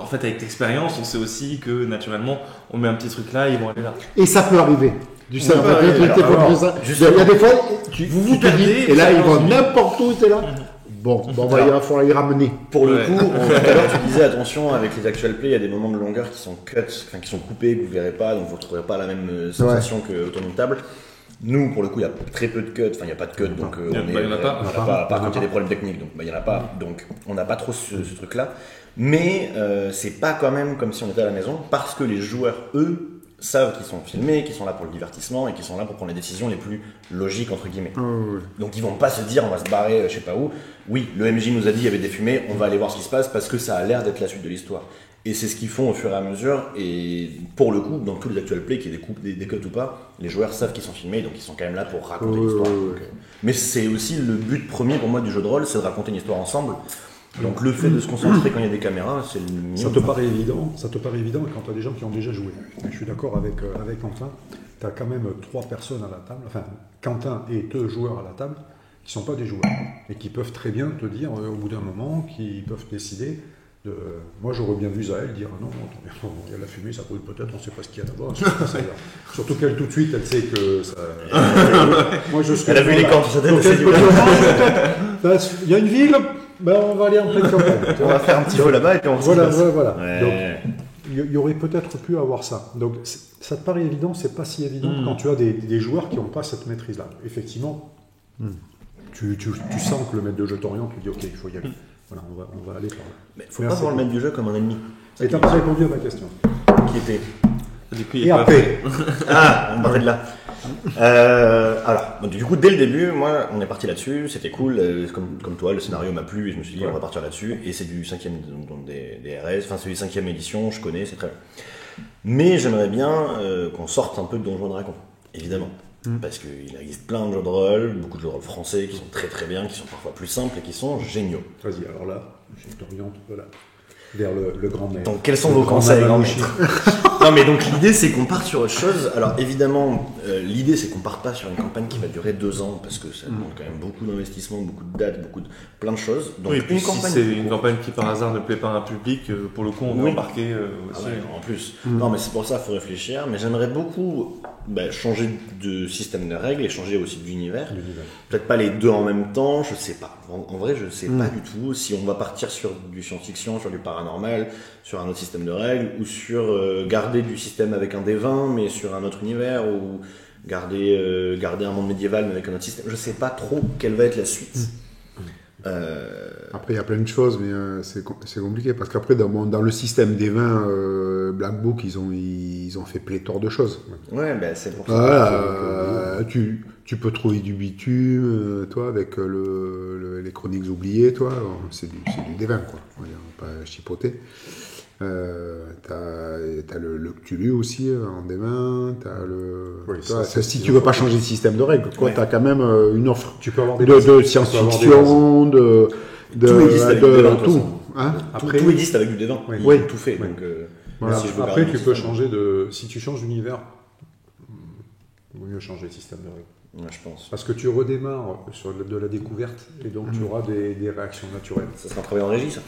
en fait, avec l'expérience, on sait aussi que naturellement, on met un petit truc là, ils vont aller là. Et ça peut arriver. Du Ça peut arriver. il y a des fois, tu te perdez, dis, et là, ça ils vont avance. n'importe où, t'es là. Bon, il va falloir y ramener. Pour le Ouais. coup, tout à l'heure tu disais attention avec les actual play, il y a des moments de longueur qui sont cut, enfin qui sont coupés, que vous verrez pas, donc vous ne retrouverez pas la même sensation que autour d'une table. Nous, pour le coup, il y a très peu de cuts, enfin il n'y a pas de cut, donc Il y en a pas. à part quand il y a des problèmes techniques, donc il n'y en a pas, donc on n'a pas trop ce truc-là. Mais c'est pas quand même comme si on était à la maison, parce que les joueurs, eux, savent qu'ils sont filmés, qu'ils sont là pour le divertissement et qu'ils sont là pour prendre les décisions les plus logiques entre guillemets. Donc ils vont pas se dire on va se barrer je sais pas où. Oui, le MJ nous a dit il y avait des fumées, on va aller voir ce qui se passe parce que ça a l'air d'être la suite de l'histoire. Et c'est ce qu'ils font au fur et à mesure. Et pour le coup, dans tous les actual play, qu'il y ait des coupes, des cuts ou pas, les joueurs savent qu'ils sont filmés, donc ils sont quand même là pour raconter l'histoire. Donc, mais c'est aussi le but premier pour moi du jeu de rôle, c'est de raconter une histoire ensemble. Donc le fait de se concentrer quand il y a des caméras, c'est le mieux. Ça te paraît évident quand tu as des gens qui ont déjà joué. Je suis d'accord avec Quentin, tu as quand même 3 personnes à la table, enfin Quentin et 2 joueurs à la table, qui ne sont pas des joueurs, et qui peuvent très bien te dire au bout d'un moment, qu'ils peuvent décider de... Moi j'aurais bien vu Zaël dire non, attends, il y a la fumée, ça brûle peut-être, on ne sait pas ce qu'il y a là-bas. Surtout qu'elle tout de suite, elle sait que ça... Moi, Elle a vu les camps, ça Donc, elle peut dire, peut-être, il y a une ville, ben, on va aller en pleine campagne. On va faire un petit feu là-bas et puis on va Voilà. Ouais. Donc, il y aurait peut-être pu avoir ça. Donc, ça te paraît évident, c'est pas si évident quand tu as des joueurs qui n'ont pas cette maîtrise-là. Effectivement, tu sens que le maître de jeu t'oriente, tu dis ok, il faut y aller. Voilà, on va aller par là. Mais faut pas voir le maître du jeu comme un ennemi. Et t'as pas répondu à ma question. Qui était Du coup, il Et est pas après, fait. Ah, on partait de là. Alors, donc, du coup, dès le début, moi, on est parti là-dessus, c'était cool. Comme toi, le scénario m'a plu et je me suis dit, on va partir là-dessus. Et c'est du 5e donc des RS, enfin, c'est du 5e édition, je connais, c'est très bien. Mais j'aimerais bien qu'on sorte un peu de Donjons et Dragons, évidemment. Parce qu'il existe plein de jeux de rôle, beaucoup de jeux de rôle français qui sont très très bien, qui sont parfois plus simples et qui sont géniaux. vas-y, alors là, je t'oriente vers le grand maître. Donc, quels sont vos Le grand conseils, grand Manouchi. maître? Non, mais donc l'idée c'est qu'on parte sur autre chose. Alors évidemment, l'idée c'est qu'on parte pas sur une campagne qui va durer 2 ans parce que ça demande quand même beaucoup d'investissement, beaucoup de dates, plein de choses. Donc Oui, et puis une si campagne. c'est une campagne qui par hasard ne plaît pas à un public, pour le coup, on Oui. est embarqué Ah aussi. ouais, en plus. Non, mais c'est pour ça qu'il faut réfléchir. Mais j'aimerais beaucoup changer de système de règles et changer aussi d'univers. Peut-être pas les deux en même temps, je sais pas. En vrai, je sais pas du tout si on va partir sur du science-fiction, sur du paranormal, sur un autre système de règles, ou sur garder du système avec un D20, mais sur un autre univers, ou garder un monde médiéval, mais avec un autre système. Je sais pas trop quelle va être la suite. Après, il y a plein de choses, mais c'est compliqué parce qu'après, dans le système des vins, Black Book, ils ont fait pléthore de choses. Ouais, c'est pour ça. Voilà, tu peux trouver du bitume, toi, avec les chroniques oubliées, toi. C'est du dévin, quoi. On va dire, pas chipoter. T'as le Cthulhu aussi en dévin. Oui, si tu veux pas changer de système de règles, quoi, t'as quand même une offre Tu peux avoir des de science-fiction, Tout existe avec du dévin, de toute tout. façon. Hein Après- Tout existe avec du dévin. Oui. Ils ont tout fait. Oui. Donc, Voilà. si je veux Après, garder tu mon peux système, changer si tu changes d'univers, il vaut mieux changer de système de règles. ouais, je pense. Parce que tu redémarres sur de la découverte et donc tu auras des réactions naturelles. Ça sera un travail en régie, ça.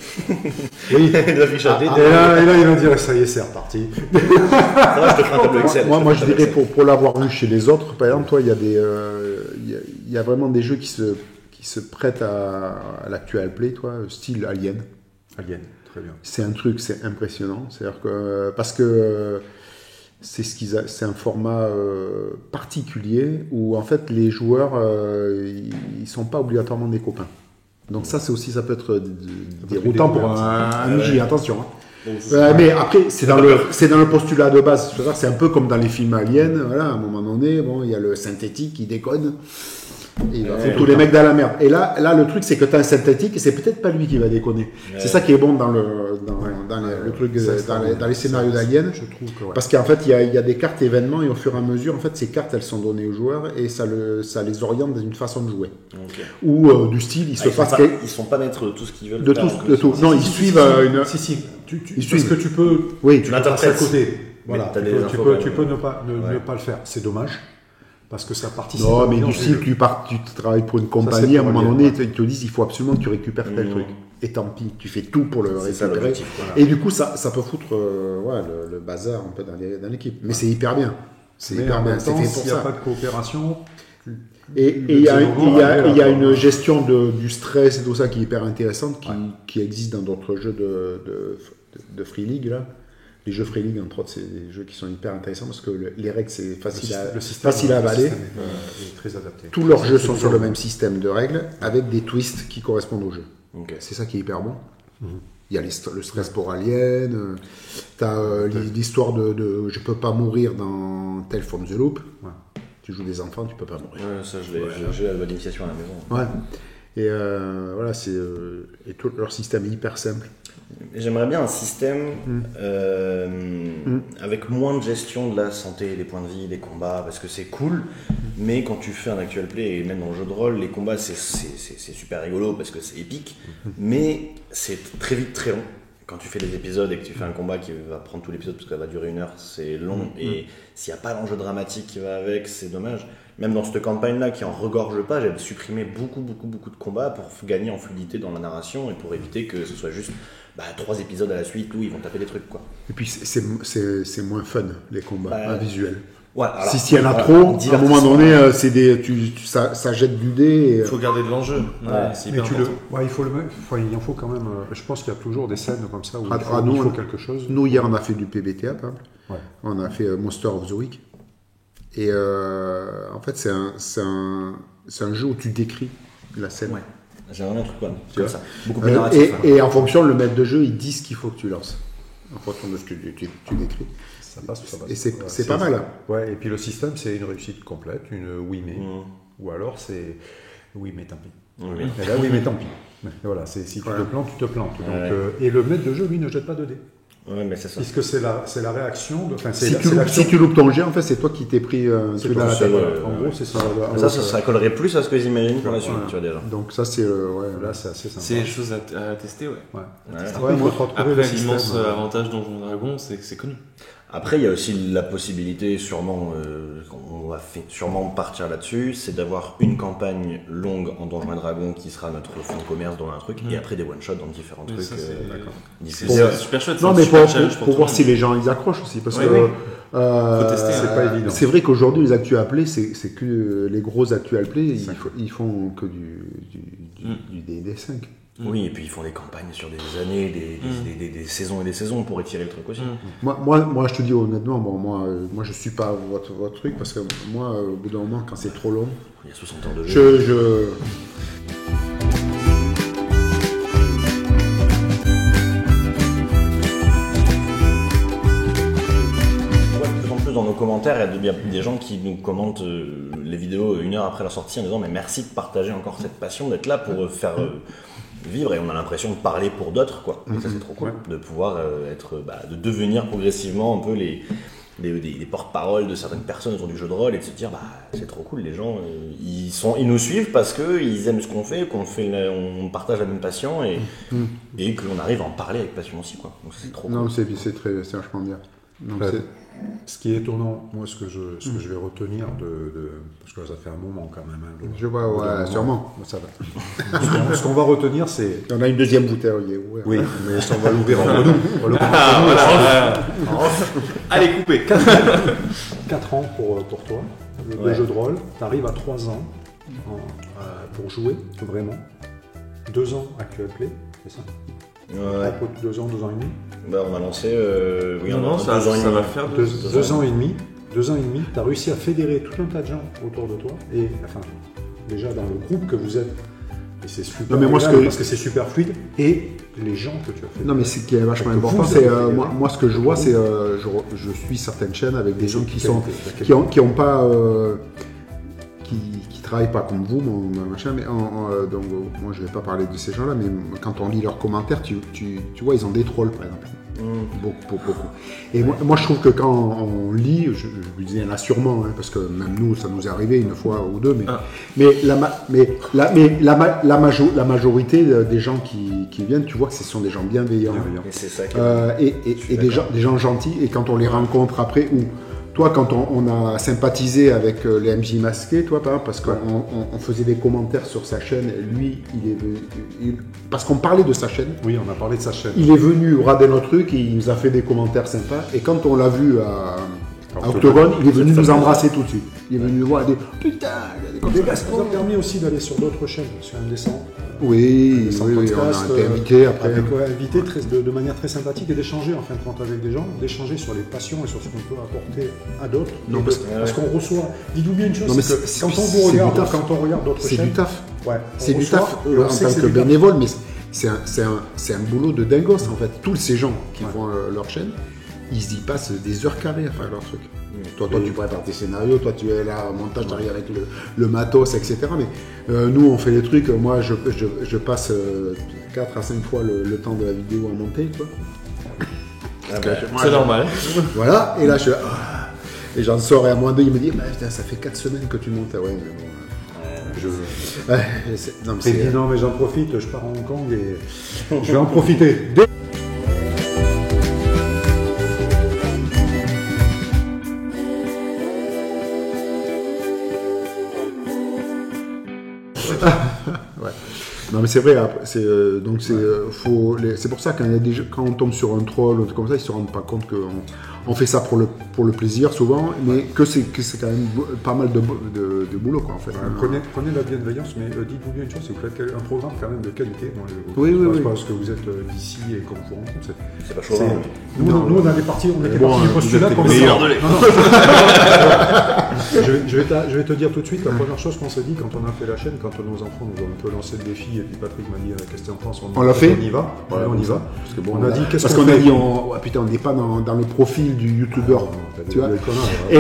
Oui. L'affichage des Et là, il va dire ça y est, c'est reparti. Ça va, je te ferai un tableau Excel. Moi, je te ferai un dirais, tableau Excel. pour l'avoir vu chez les autres, par exemple, toi, il y a il y a vraiment des jeux qui se prêtent à l'actual play, toi, style Alien. Alien, très bien. C'est un truc, c'est impressionnant. C'est-à-dire que, parce que c'est un format particulier où, en fait, les joueurs, ils sont pas obligatoirement des copains. Donc ça peut être déroutant pour un MJ, attention. Hein. Mais après, c'est dans le postulat de base. Je veux dire, c'est un peu comme dans les films aliens. Voilà, à un moment donné, bon, il y a le synthétique qui déconne. Et il va foutre tous les mecs dans la merde. Et là, le truc, c'est que tu as un synthétique et c'est peut-être pas lui qui va déconner. Ouais. C'est ça qui est bon dans le truc, dans les scénarios d'Alien. Je trouve que ouais. Parce qu'en fait, il y a des cartes événements et au fur et à mesure, en fait, ces cartes, elles sont données aux joueurs et ça les oriente dans une façon de jouer. Ok. Ou du style, ils se passent Ils sont pas mettre tout ce qu'ils veulent. de faire, tout. donc, De tout. Non, ils suivent une. Si. Ils Parce suivent. que tu peux Oui, Tu passer à l'interprètes. côté. Voilà, t'as tu des peux infos, ne ouais. pas le faire. C'est dommage. parce que ça participe. Non, à mais du l'ambiance style, jeu. tu travailles pour une compagnie, c'est à un moment pour donné, allier, ils te disent il faut absolument que tu récupères tel truc. Et tant pis, tu fais tout pour le C'est ça récupérer. l'objectif. Voilà. Et du coup, ça peut foutre le bazar un peu dans l'équipe. Mais c'est hyper bien. C'est Mais hyper en bien, même c'est temps, fait pour s'il n'y a ça. pas de coopération. Et il y a une gestion du stress et tout ça qui est hyper intéressante, qui existe dans d'autres jeux de Free League. Là. Les jeux Free League, entre autres, c'est des jeux qui sont hyper intéressants parce que les règles, c'est facile à avaler. Est très adapté. Tous leurs jeux sont sur le même système de règles avec des twists qui correspondent au jeu. Ok. C'est ça qui est hyper bon. Il y a le stress pour Alien, tu as l'histoire de je peux pas mourir dans Tales from the Loop. Ouais. Tu joues des enfants, tu peux pas mourir. Ouais, ça, j'ai la bonne initiation à la maison. Ouais. Et voilà, et tout leur système est hyper simple. J'aimerais bien un système avec moins de gestion de la santé, des points de vie, des combats, parce que c'est cool, mais quand tu fais un actual play, et même dans le jeu de rôle, les combats c'est super rigolo parce que c'est épique, mais c'est très vite très long. Quand tu fais des épisodes et que tu fais un combat qui va prendre tout l'épisode parce que ça va durer 1 heure, c'est long, et s'il n'y a pas l'enjeu dramatique qui va avec, c'est dommage. Même dans cette campagne-là qui en regorge pas, j'ai supprimé beaucoup de combats pour gagner en fluidité dans la narration et pour éviter que ce soit juste 3 épisodes à la suite où ils vont taper des trucs, quoi. Et puis c'est moins fun, les combats visuels. Ouais, alors, s'il y en a trop, à un moment donné, ça jette du dé. Il faut garder de l'enjeu. C'est hyper important. Il en faut quand même. Je pense qu'il y a toujours des scènes comme ça où il nous, faut quelque chose. Nous, hier, on a fait du PBTA, par exemple. Ouais. On a fait Monster of the Week. Et en fait, c'est un jeu où tu décris la scène. Ouais. J'ai vraiment un truc comme ça. Beaucoup plus narratif. Et en fonction, le maître de jeu, il dit ce qu'il faut que tu lances. En fonction de ce que tu décris. Ça passe ou ça passe. Et c'est pas mal. Hein. Ouais, et puis le système, c'est une réussite complète, une oui mais. Ou alors c'est oui mais tant pis. Oui. Et là, oui mais tant pis. Et voilà, si tu te plantes, tu te plantes. Donc, et le maître de jeu, lui, ne jette pas de dés. Ouais, mais c'est ça. Puisque c'est la réaction. Si tu loupes ton jet, en fait, c'est toi qui t'es pris un truc dans la tête. En gros, c'est ça. Ça collerait plus à ce que j'imagine pour la suite, tu vois déjà. Donc ça, c'est là, c'est assez sympa. C'est des choses à tester, ouais. Après, l'immense avantage Donjons et Dragons, c'est que c'est connu. Après, il y a aussi la possibilité, sûrement, on va sûrement partir là-dessus, c'est d'avoir une campagne longue en Donjons et Dragons qui sera notre fonds de commerce dans un truc, et après des one-shots dans différents trucs. C'est super chouette. Non, mais pour voir si les gens ils accrochent aussi, parce que faut tester, c'est pas évident. C'est vrai qu'aujourd'hui les actual play, c'est que les gros actual play, ils font que du D5. Oui, et puis ils font des campagnes sur des années, des saisons et des saisons pour étirer le truc aussi. Moi, je te dis honnêtement, moi je suis pas votre truc, parce que moi, au bout d'un moment, quand c'est trop long, il y a 60 heures de jeu. Dans nos commentaires, il y a des gens qui nous commentent les vidéos 1 heure après la sortie en disant mais merci de partager encore cette passion, d'être là pour faire vivre, et on a l'impression de parler pour d'autres, quoi. Et ça c'est trop cool, de pouvoir de devenir progressivement un peu les porte-paroles de certaines personnes autour du jeu de rôle, et de se dire c'est trop cool, les gens ils nous suivent parce qu'ils aiment ce qu'on fait, on partage la même passion, et que l'on arrive à en parler avec passion aussi, quoi. Donc c'est trop cool. Non, c'est vachement bien. Donc, ce qui est étonnant, moi, ce que je vais retenir parce que ça fait un moment quand même. Je vois, sûrement. Ça va. Ce qu'on va retenir, c'est. On a une deuxième bouteille. Oui, mais ça, on va l'ouvrir entre nous. Allez, coupez. 4 ans pour toi, le jeu de rôle. Tu arrives à 3 ans pour jouer, vraiment. 2 ans actual play, c'est ça? Ouais. 2 ans, 2 ans et demi. On a lancé. Ça va faire 2 ans et demi. 2 ans et demi, tu as réussi à fédérer tout un tas de gens autour de toi. Et enfin, déjà dans le groupe que vous êtes. Et c'est super parce que c'est super fluide. Et les gens que tu as fait. Non, mais ce qui est vachement important, c'est moi ce que je vois, c'est je suis certaines chaînes avec des gens qui ont pas. Qui travaillent pas comme vous, machin, mais donc moi je vais pas parler de ces gens-là, mais quand on lit leurs commentaires, tu vois, ils ont des trolls par exemple, beaucoup. Et moi je trouve que quand on lit, je lui dis il y en a sûrement, parce que même nous ça nous est arrivé une fois ou deux, mais la majorité des gens qui viennent, tu vois que ce sont des gens bienveillants. Et c'est ça et des gens gentils, et quand on les rencontre après ou toi, quand on a sympathisé avec les MJ masqués, toi, par exemple, parce qu'on faisait des commentaires sur sa chaîne, lui, il est venu, parce qu'on parlait de sa chaîne. Oui, on a parlé de sa chaîne. Il est venu rader notre truc et il nous a fait des commentaires sympas. Et quand on l'a vu à Octogone, il est venu nous embrasser tout de suite. Il est venu nous voir et dire putain, il y a des Ça nous a permis aussi d'aller sur d'autres chaînes, sur MD100. Oui, on a été invité après. Invité de manière très sympathique et d'échanger en fin de compte avec des gens, d'échanger sur les passions et sur ce qu'on peut apporter à d'autres. Non, parce qu'on reçoit. Dites-vous bien une chose, c'est que quand on vous regarde, quand on regarde d'autres chaînes. C'est du taf. Ouais, c'est du taf en tant que bénévole, mais c'est un boulot de dingos en fait. Tous ces gens qui font leur chaîne, ils y passent des heures carrées à faire leur truc. Toi, tu prépares tes scénarios, toi, tu es là au montage, tu arrives avec le matos, etc. Mais nous, on fait les trucs. Moi, je passe 4 à 5 fois le temps de la vidéo à monter. Quoi. C'est normal. Voilà, et là, et j'en sors et à moins 2, il me dit putain, ça fait 4 semaines que tu montes. Ouais, mais bon. Non, mais j'en profite, je pars à Hong Kong et je vais en profiter. Ouais. Non mais c'est vrai, c'est pour ça quand on tombe sur un troll ou comme ça, ils se rendent pas compte qu'on fait ça pour le plaisir souvent, mais que c'est quand même pas mal de boulot quoi en fait. Prenez la bienveillance, mais dites-vous bien une chose, c'est que vous faites un programme quand même de qualité. Oui. Parce que vous êtes d'ici et qu'on vous rencontre. C'est pas chaud. Nous on était partis du postulat qu'on je vais te dire tout de suite, la première chose qu'on s'est dit quand on a fait la chaîne, quand nos enfants nous ont un peu lancé le défi, et puis Patrick m'a dit qu'est-ce que tu en penses, on l'a fait. On y va. Ouais, on y va. Parce que on a dit qu'est-ce qu'on a dit, putain, on n'est pas dans le profil du youtubeur, tu vois. Et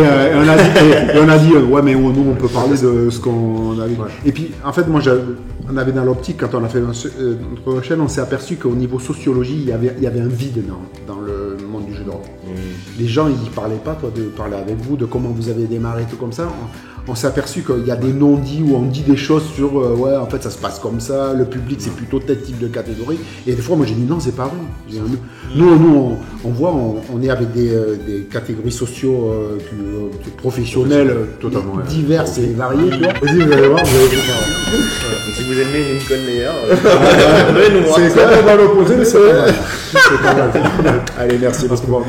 on a dit ouais mais nous on peut parler de ce qu'on a vu. Et puis en fait moi on avait dans l'optique quand on a fait notre chaîne, on s'est aperçu qu'au niveau sociologie il y avait un vide dans le monde du jeu de rôle. Les gens ils parlaient pas de parler avec vous, de comment vous avez démarré, tout comme ça. On s'est aperçu qu'il y a des non-dits où on dit des choses sur ouais en fait ça se passe comme ça, le public c'est plutôt tel type de catégorie, et des fois moi j'ai dit non c'est pas vrai. Nous on voit on est avec des catégories sociaux professionnelles totalement diverses et variées. Vas-y, vous allez voir, Si vous aimez Lincoln Layer, c'est quand même à l'opposé, mais c'est pas mal. Allez merci beaucoup.